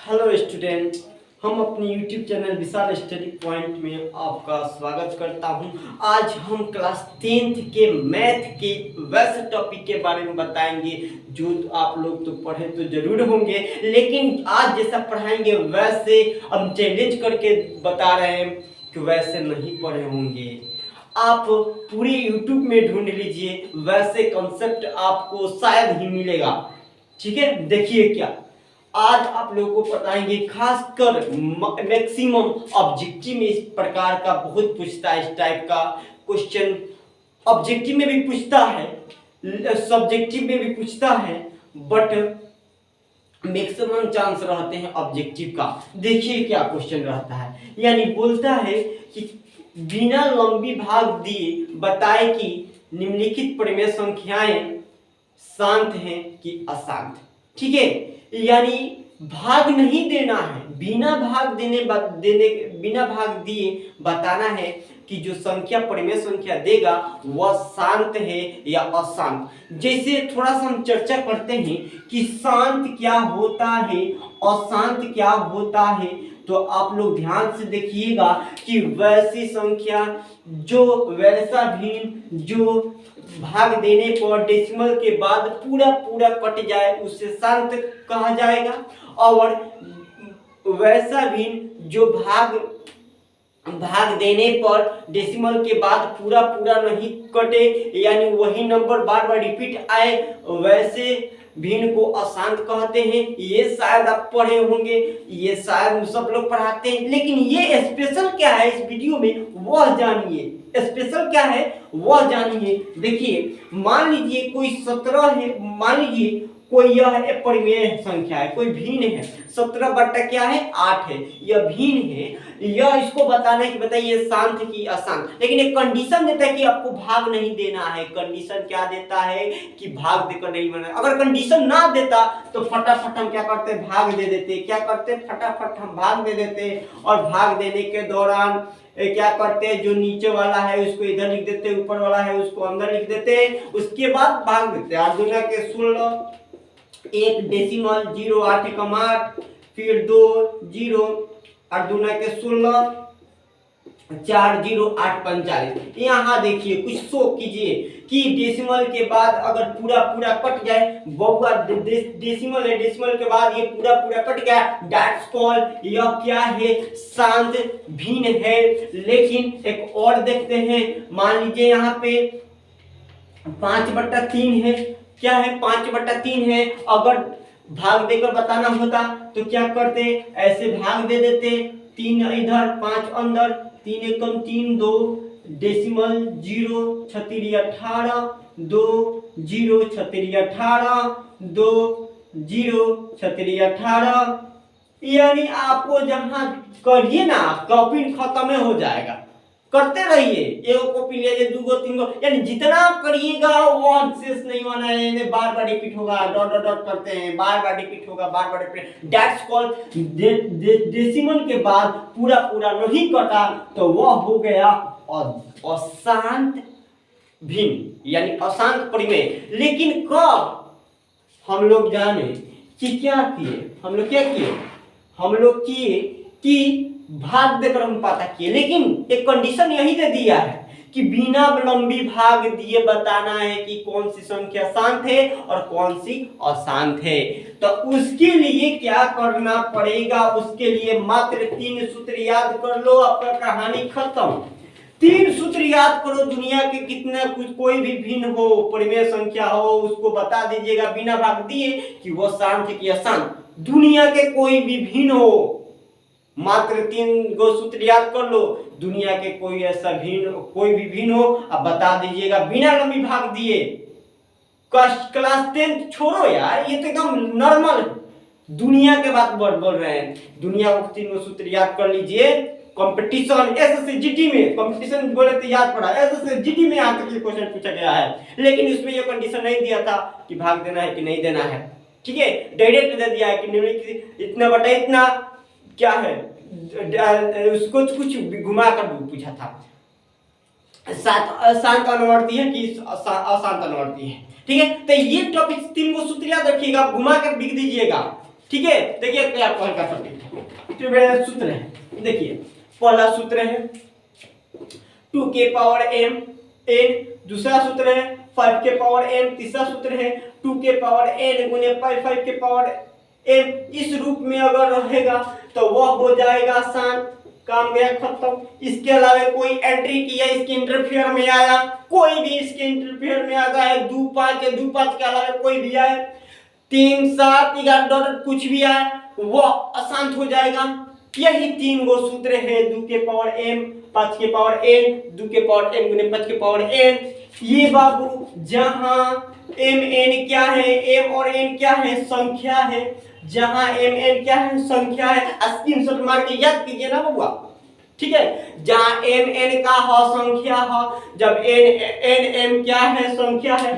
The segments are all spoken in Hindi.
हेलो स्टूडेंट, हम अपने यूट्यूब चैनल विशाल स्टडी पॉइंट में आपका स्वागत करता हूं। आज हम क्लास 10th के मैथ के वैसे टॉपिक के बारे में बताएंगे जो आप लोग तो पढ़े तो जरूर होंगे, लेकिन आज जैसा पढ़ाएंगे वैसे हम चैलेंज करके बता रहे हैं कि वैसे नहीं पढ़े होंगे। आप पूरे यूट्यूब में ढूंढ लीजिए, वैसे कॉन्सेप्ट आपको शायद ही मिलेगा। ठीक है, देखिए क्या आज आप लोगों को बताएंगे। खासकर मैक्सिमम ऑब्जेक्टिव में इस प्रकार का बहुत पूछता है, इस टाइप का क्वेश्चन ऑब्जेक्टिव में भी पूछता है, सब्जेक्टिव में भी पूछता है, बट मैक्सिमम चांस रहते हैं ऑब्जेक्टिव का। देखिए क्या क्वेश्चन रहता है, यानी बोलता है कि बिना लंबी भाग दिए बताए कि निम्नलिखित परिमेय संख्याएं शांत हैं कि अशांत। ठीक है, यानी भाग नहीं देना है, बिना भाग दिए बताना है कि जो संख्या परिमेय संख्या देगा वह शांत है या अशांत। जैसे थोड़ा सा हम चर्चा करते हैं कि शांत क्या होता है, अशांत क्या होता है, तो आप लोग ध्यान से देखिएगा कि वैसी संख्या जो वैसा भिन्न जो भाग देने पर डेसिमल के बाद पूरा पूरा कट जाए उसे शांत कहा जाएगा, और वैसा भी जो भाग देने पर डेसिमल के बाद पूरा पूरा नहीं कटे, यानी वही नंबर बार बार रिपीट आए, वैसे भिन्न को अशांत कहते हैं। ये शायद आप पढ़े होंगे, ये शायद सब लोग पढ़ाते हैं, लेकिन ये स्पेशल क्या है इस वीडियो में वह जानिए। स्पेशल क्या है वह जानिए। देखिए, मान लीजिए कोई 17 है, मान लीजिए कोई यह है परिमेय संख्या है, कोई भिन्न है, 17 बट्टा क्या है 8 है, यह भिन्न है, यह इसको बताना है कि बताइए शांत की अशांत। लेकिन एक कंडीशन देता है कि आपको भाग नहीं देना है। कंडीशन क्या देता है कि भाग देकर नहीं बना। अगर कंडीशन ना देता तो फटाफट हम क्या करते, भाग दे देते। क्या करते, फटाफट हम भाग दे देते, और भाग देने के दौरान क्या करते हैं, जो नीचे वाला है उसको इधर लिख देते, ऊपर वाला है उसको अंदर लिख देते, उसके बाद भाग देते। 8 दूना के 16, 1 डेसिमल 0 8 एकम 8, फिर 2 0 8 दूना के 16, 4 0 8 45। यहाँ देखिए कुछ शो कीजिए कि डेसिमल के बाद अगर पूरा पूरा कट जाए, बहुआ डेसिमल है, डेसिमल के बाद ये पूरा पूरा कट गया, दैट्स कॉल्ड यह क्या है, शांत भिन्न है। लेकिन एक और देखते हैं, मान लीजिए यहाँ पे 5/3 है, क्या है 5/3 है। अगर भाग देकर बताना होता तो क्या करते, ऐसे भाग दे देते, 3 इधर 5 अंदर, 3 एकम 3 2 डेसिमल 0 छतरी 18, 2 0 छतरी 18, 2 0 छतरी 18। यानी आपको जहां करिए ना कॉपी खत्म हो जाएगा। करते रहिए, एक कॉपी ले लीजिए, 2 गो 3 गो, यानी जितना करिएगा वो शेष नहीं होना है, बार बार रिपीट होगा, डॉट डॉट डॉट करते हैं, बार बार रिपीट होगा, बार बार रिपीट। दैट्स कॉल्ड डेसिमल के बाद पूरा पूरा नहीं कटा तो वह हो गया अशांत भिन्न, यानी अशांत परिमेय। लेकिन कब हम लोग जाने कि क्या किए, हम लोग क्या किए, हम लोग किए कि भाग देकर हम पता किए, लेकिन एक कंडीशन यही दे दिया है कि बिना लंबी भाग दिए बताना है कि कौन सी संख्या शांत है और कौन सी अशांत है। तो उसके लिए क्या करना पड़ेगा, उसके लिए मात्र 3 सूत्र याद कर लो, आपका कहानी खत्म। 3 सूत्र याद करो, दुनिया के कितना कुछ कोई भी भिन्न हो, परिमेय संख्या हो, उसको बता दीजिएगा बिना भाग दिए कि वो शांत है कि अशांत। दुनिया के कोई भी भिन्न हो, मात्र 3 गो सूत्र याद कर लो, दुनिया के कोई ऐसा भिन्न कोई भी भिन्न हो, अब बता दीजिएगा बिना लंबी भाग दिए। क्लास 10 छोड़ो यार, ये तो एकदम नॉर्मल दुनिया के बात बोल रहे हैं। दुनिया को 3 गो सूत्र याद कर लीजिए। कंपटीशन एसएससी जीडी में, कंपटीशन बोले तो याद पड़ा, एसएससी जीडी में यहाँ तक ये क्वेश्चन पूछा गया है, लेकिन इसमें ये कंडीशन नहीं दिया था कि भाग देना है कि नहीं देना है। ठीक है, डायरेक्ट दे दिया है कि इतना बटा इतना क्या है, उसको कुछ घुमा कर पूछा था, शांत अनुवर्ती है कि अशांत अनुवर्ती है। ठीक है, तो ये टॉपिक 3 को सूत्र याद रखिएगा, घुमा कर लिख दीजिएगा। ठीक है, देखिए क्या पहला टॉपिक सूत्र है। देखिए पहला सूत्र है 2 के पावर m n, दूसरा सूत्र है 5 के पावर m, तीसरा सूत्र है 2 के पावर n गुने 5 के पावर m। इस रूप में अगर रहेगा तो वह हो जाएगा आसान, काम गया खत्म। इसके अलावा कोई एंट्री किया इसके इंटरफेयर में आया, कोई भी इसके इंटरफेयर में आता है 2 5 या 2 5 के अलावा कोई भी आए, 3 7 11 कुछ भी आए वो आसान हो जाएगा। यही 3 गो सूत्र है 2 के पावर m 5 के पावर n 2 के पावर m गुने 5 के पावर n। ये बाबू जहां m n क्या है, m और n क्या है, संख्या है। जहां m n क्या है, संख्या है। स्क्रीनशॉट मार के याद कीजिए ना बबुआ, ठीक है। जहां m n का हो संख्या हो, जब n m क्या है, संख्या है।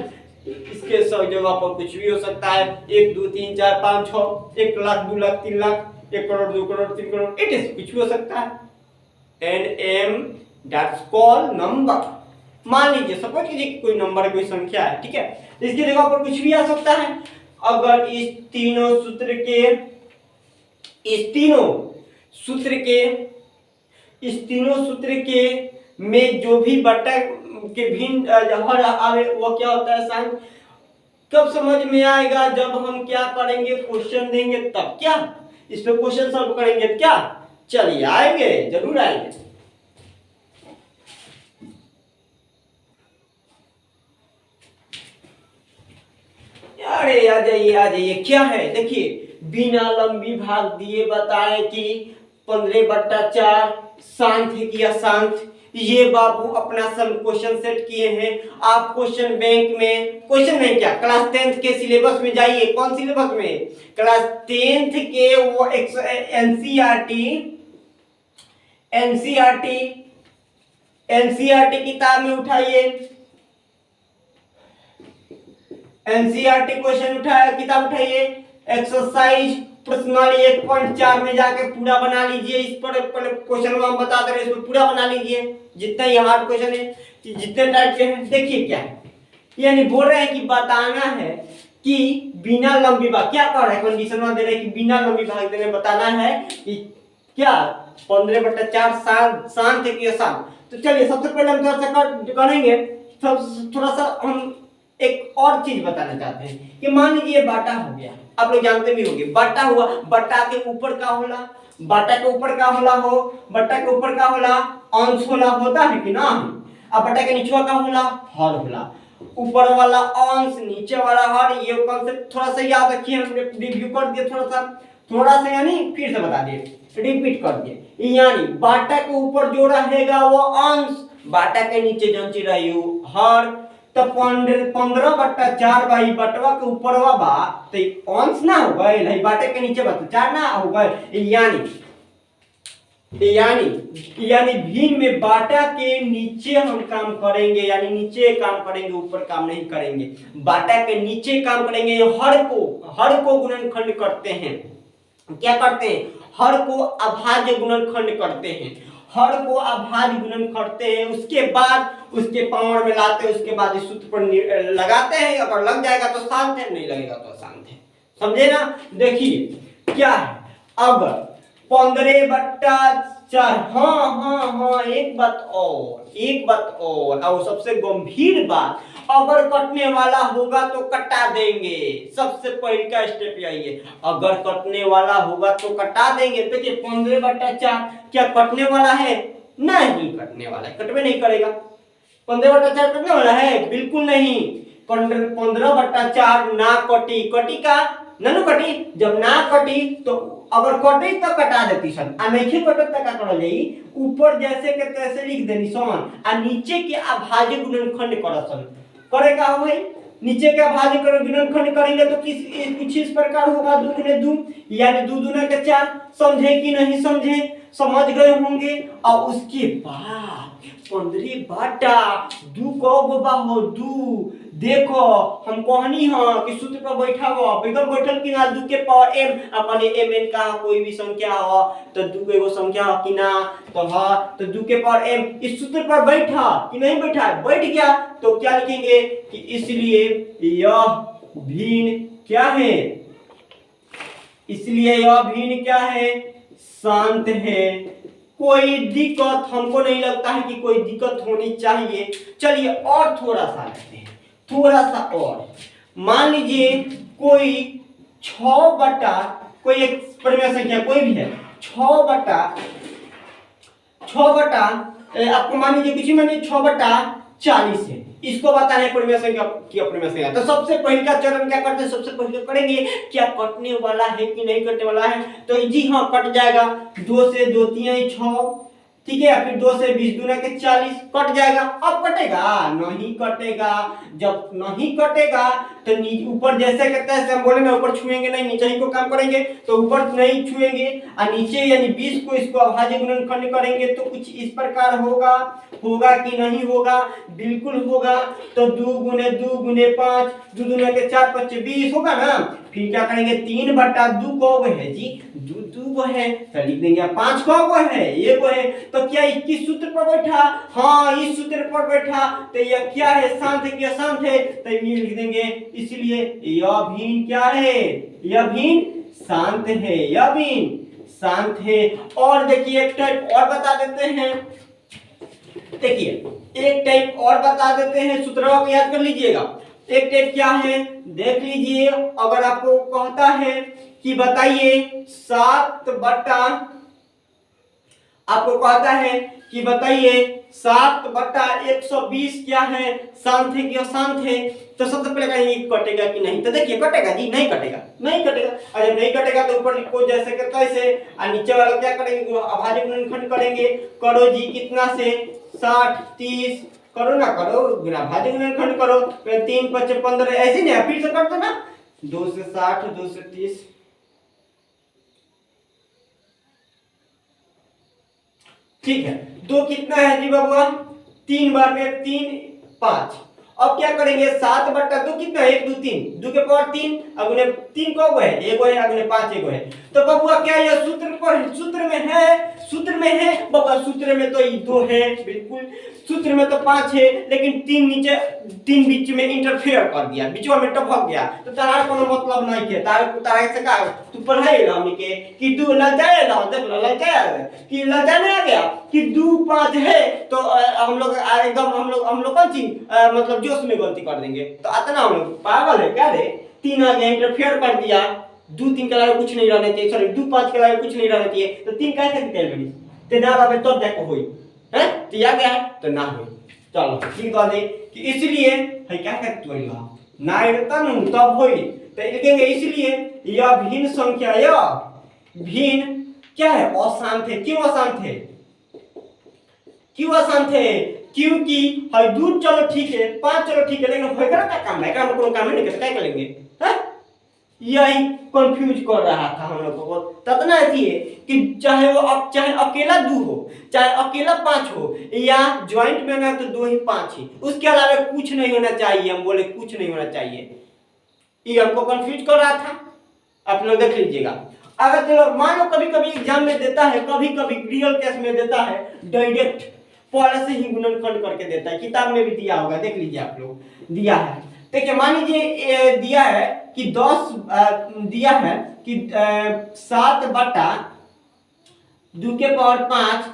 इसके सब जगह पर कुछ भी हो सकता है, 1 2 3 4 5 6, 1 लाख 2 लाख 3 लाख 1 करोड़ 2 करोड़ 3 करोड़, इट इज कुछ भी हो सकता है। And m that's called number. मान लीजिए सपोज कीजिए कि कोई नंबर है, कोई संख्या है, ठीक है। इसकी जगह पर कुछ भी आ सकता है। अगर इस तीनों सूत्र के में जो भी बटा के भिन्न हर आवे वो क्या होता है साइन। कब समझ में आएगा, जब हम क्या करेंगे, क्वेश्चन देंगे तब। क्या इस पे क्वेश्चन सॉल्व करेंगे क्या? चलिए आएंगे, जरूर आएंगे। अरे आ जाइए क्या है, देखिए बिना लंबी भाग दिए बताए कि 15/4 शांत है कि अशांत। ये बाबू अपना सब क्वेश्चन सेट किए हैं। आप क्वेश्चन बैंक में क्या क्लास 10th के सिलेबस में जाइए। कौन सिलेबस में? क्लास 10th के वो एनसीईआरटी किताब में उठाइए, एनसीईआरटी क्वेश्चन उठाया, किताब उठाइए, एक्सरसाइज प्रश्नावली 1.4 में जाके पूरा बना लीजिए। इस पर क्वेश्चन हम बता दे रहे हैं, इसमें पूरा बना लीजिए। जितना ही हार्ड क्वेश्चन है, जितने टाइप के हैं, देखिए क्या है। यानी बोल रहे हैं कि बताना है कि बिना लंबी भाग, क्या कर रहे हैं, कंडीशन में दे रहे हैं कि बिना लंबी भाग देने बताना है कि क्या 15/4 शांत है कि अशांत। तो चलिए सबसे पहले हम थोड़ा सा करेंगे, थोड़ा सा हम एक और चीज बताना चाहते हैं कि मान लीजिए बाटा हो गया, आप लोग जानते भी होंगे बाटा हुआ। बाटा के ऊपर का होला, बाटा के ऊपर का होला हो, बाटा के ऊपर का होला अंश होला, होता है कि ना। अब बाटा के नीचे का होला हर होला, ऊपर वाला अंश नीचे वाला हर। ये कॉन्सेप्ट थोड़ा सा याद रखिए, हमने रिव्यू कर दिए थोड़ा सा यानी फिर से बता दिए, रिपीट कर दिए। यानी बाटा के ऊपर जो रहेगा वो अंश, बाटा के नीचे जो चीज रही हर। तो 15/4 भाई बटवा के ऊपर बा तो अंश ना हो गए, नहीं बाटे के नीचे बा तो 4 ना हो गए। यानी भिन्न में बाटा के नीचे हम काम करेंगे, यानी नीचे काम करेंगे, ऊपर काम नहीं करेंगे। बाटा के नीचे काम करेंगे। हर को गुणनखंड करते हैं। क्या करते हैं? हर को अभाज्य गुणनखंड करते हैं। हर को अभाज्य गुणन करते हैं, उसके बाद उसके पावर में लाते हैं, उसके बाद इस सूत्र पर लगाते हैं। अगर लग जाएगा तो शांत है, नहीं लगेगा तो अशांत है। समझे ना? देखिए क्या है, अगर 15/4, हाँ एक बात और सबसे गंभीर बात, अगर कटने वाला होगा तो कटा देंगे। सबसे पहले का स्टेप यही है, अगर कटने वाला होगा तो कटा देंगे। देखिए 15/4 क्या कटने वाला है? नहीं कटने वाला है, कटवे नहीं करेगा। 15/4 कटने वाला है? बिल्कुल नहीं। 15/4 ना कटी का ननु कटी, जब ना कटी तो अगर कटी तो कटा देती सन, आ नहीं कटत त का करल जाई, ऊपर जैसे के तैसे लिख देनी समान, आ नीचे के अभाज्य गुणनखंड करसन। करेगा हो भाई, नीचे के अभाज्य गुणनखंड करेंगे तो कुछ इस प्रकार होगा, 2 गुने 2 यानी 2 दूना के 4। समझे कि नहीं समझे? समझ गए होंगे। और उसके बाद 15/2 को हो 2। देखो हम कहनी हां कि सूत्र पर बैठा हुआ बिगर बैठल कि ना 2 के पावर m अपने mn का कोई भी संख्या हो तो 2 एगो संख्या हो कि ना, तो हां तो 2 के पावर m इस सूत्र पर बैठा कि नहीं बैठा? बैठ गया। तो क्या लिखेंगे कि इसलिए यह भिन्न क्या है, इसलिए यह भिन्न क्या है, शांत है। कोई दिक्कत हमको नहीं लगता है कि कोई दिक्कत होनी चाहिए। चलिए और थोड़ा सा लेते हैं, थोड़ा सा और। मान लीजिए कोई 6 बटा कोई एक परिमेय संख्या कोई भी है, 6 बटा आपको मान लीजिए कुछ मान लीजिए 6/40 है, इसको बताना है परिमेय संख्या की अपरिमेय संख्या। तो सबसे पहला चरण क्या करते हैं, सबसे पहले करेंगे क्या कटने वाला है कि नहीं कटने वाला है। तो जी हाँ कट जाएगा, 2 से 2 3 6, ठीक है। फिर 2 से 20 दूना के 40 कट जाएगा। अब कटेगा नहीं कटेगा। जब नहीं कटेगा तो ऊपर जैसे कहते हैं हम बोले ना ऊपर छुएंगे नहीं, नीचे ही को काम करेंगे। तो ऊपर नहीं छुएंगे और नीचे यानी 20 को इसको अभाज्य गुणनखंड करेंगे तो कुछ इस प्रकार होगा। होगा कि नहीं होगा, बिल्कुल होगा। तो 2 गुने 2 गुने 5, 2 दूना के 4 5 20 होगा ना। फिर क्या करेंगे 3/2 को है जी, 2 को है तो लिख देंगे। 5 को है, ये को है तो क्या 21 सूत्र पर बैठा, हाँ इस सूत्र पर बैठा। तो यह क्या है, शांत है कि अशांत है, तो ये लिख देंगे। इसलिए यह भिन्न क्या है, यह भिन्न शांत है, यह भिन्न शांत है। और देखिए एक टाइप और बता देते हैं, देखिए एक टाइप और बता देते हैं, सूत्रों को याद कर लीजिएगा। एक टाइप क्या है देख लीजिए। अगर आपको कहता है कि बताइए 7/, आपको कहता है कि बताइए 7/120 क्या है, शांत है कि अशांत है। तो सबसे पहले कहेंगे कटेगा कि नहीं। तो देखिए कटेगा जी, नहीं कटेगा, नहीं कटेगा। अगर नहीं कटेगा तो ऊपर लिखो जैसे कि तैसे, और नीचे वाला क्या करेंगे अभाज्य गुणनखंड करेंगे। करो जी कितना से 60 30 करो ना, करो अभाज्य गुणनखंड करो। 3 5 15 ऐसे नहीं, फिर से करते ना। 2 से 60 2 से 30, ठीक है। 2 कितना है जी बबुआ, 3 बार में 3 5। अब क्या करेंगे 7/2 कितना है, 1 2 3, 2 के पावर 3 अगुने 3 को है, एगो है अगुने 5 एगो है। तो बबुआ क्या यह सूत्र पर सूत्र में है, सूत्र में है बबुआ, सूत्र में तो ये 2 है बिल्कुल, सूत्र में तो 5 है, लेकिन 3 नीचे 3 बीच में इंटरफेयर कर दिया, बीच में टपक गया। तो तारा कोनो मतलब नहीं है। तारा से का तू पढ़ाई ला हमनी के कि 2 लजाए ला, देख लो लजाए कि लजाने आ गया कि 2 5 है। तो हम लोग एकदम हम लोग कौन चीज मतलब जोश में गलती कर देंगे। तो इतना हम लोग पागल है क्या रे, 3 आ गया इंटरफेयर कर दिया। 2 3 के अलावा कुछ नहीं रहना चाहिए, सॉरी 2 5 के अलावा कुछ नहीं रहना चाहिए। तो 3 कैसे निकल गई, ते ना बाबे तो देखो होई है, तो आ गया है तो ना होई। चलो ठीक कर दे कि इसलिए है क्या करते हो ना तनु तब होई। तो लिखेंगे इसलिए यह भिन्न संख्या, यह भिन्न क्या है, अशांत है। क्यों अशांत है, क्यों अशांत है, क्योंकि है 2 चलो ठीक है, 5 चलो ठीक है, लेकिन होएगा क्या काम है, काम कोनो काम नहीं करते, क्या करेंगे हैं। यही कंफ्यूज कर रहा था हम लोगों को। ततना थी कि चाहे वो चाहे अकेला 2 हो, चाहे अकेला 5 हो, या ज्वाइंट में ना तो 2 ही 5 ही, उसके अलावा कुछ नहीं होना चाहिए। हम बोले कुछ नहीं होना चाहिए, ये हमको कंफ्यूज कर रहा था। आप लोग देख लीजिएगा। अगर चलो मान लो कभी कभी एग्जाम में देता है, कभी कभी रियल केस में देता है, डायरेक्ट पहले से ही गुणनखंड करके देता है। किताब में भी दिया होगा, देख लीजिए आप लोग, दिया है। देखिए मान लीजिए दिया है कि 10 दिया है कि 7/2 के पावर 5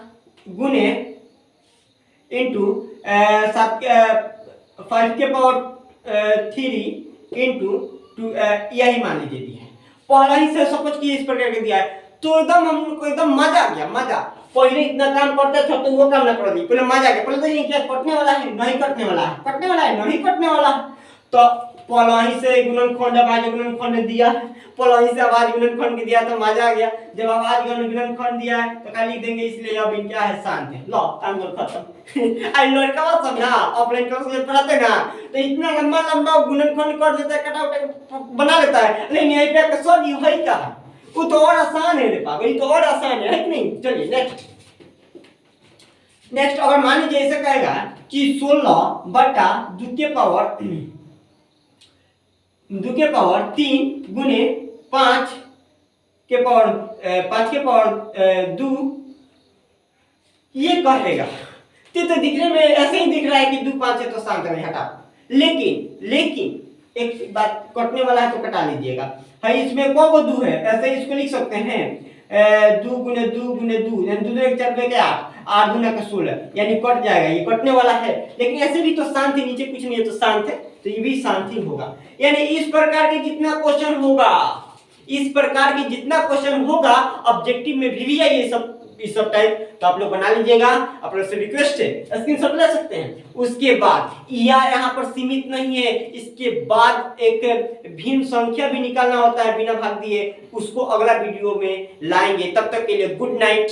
गुने इंटू 5 के पावर 3 इंटू 2, यही मान लीजिए दिया है। पहला ही से सब कुछ की इस प्रकार के दिया है। तो एकदम हम लोग को एकदम मजा आ गया, मजा। पहले इतना काम करते थे तो वो काम ना कर दी, पहले मजा आ गया। पहले तो ये क्या कटने वाला है, नहीं कटने वाला है, कटने वाला है, नहीं कटने वाला है। तो पहले से गुणनखंड अभाज्य गुणनखंड दिया है, पहले से अभाज्य गुणनखंड दिया तो मजा आ गया। जब अभाज्य गुणनखंड दिया है तो क्या लिख देंगे, इसलिए अब क्या है, शांत है। लो काम कर खत्म। आई लड़का बात सब ना ऑफलाइन क्लास में पढ़ाते ना, तो इतना लंबा लंबा गुणनखंड कर देता है, कटा बना लेता है। लेकिन यही पे सर ये है क्या, वो तो और आसान है रे पागल, ये तो और आसान है कि नहीं। चलिए नेक्स्ट नेक्स्ट। अगर मान लीजिए ऐसे कहेगा कि 16/2 के पावर 3 गुने 5 के पावर 2, ये कहेगा। तो दिखने में ऐसे ही दिख रहा है कि 2 5 है तो शांत नहीं, हटा। लेकिन एक बात कटने वाला है तो कटा लीजिएगा। है इसमें कौन को दू है, ऐसे इसको लिख सकते हैं 2 गुने 2 गुने 2 यानी 2 एक 4 के 8, 8 गुना का 16 यानी कट जाएगा, ये कटने वाला है। लेकिन ऐसे भी तो शांत है, नीचे कुछ नहीं है तो शांत है, तो ये भी शांत ही होगा। यानी इस प्रकार के जितना क्वेश्चन होगा, इस प्रकार की जितना क्वेश्चन होगा ऑब्जेक्टिव में भी है ये सब, इस सब टाइप, तो आप लोग बना लीजिएगा। आप लोग से रिक्वेस्ट है स्क्रीनशॉट ले सकते हैं। उसके बाद यह यहाँ पर सीमित नहीं है, इसके बाद एक भिन्न संख्या भी निकालना होता है बिना भाग दिए, उसको अगला वीडियो में लाएंगे। तब तक के लिए गुड नाइट।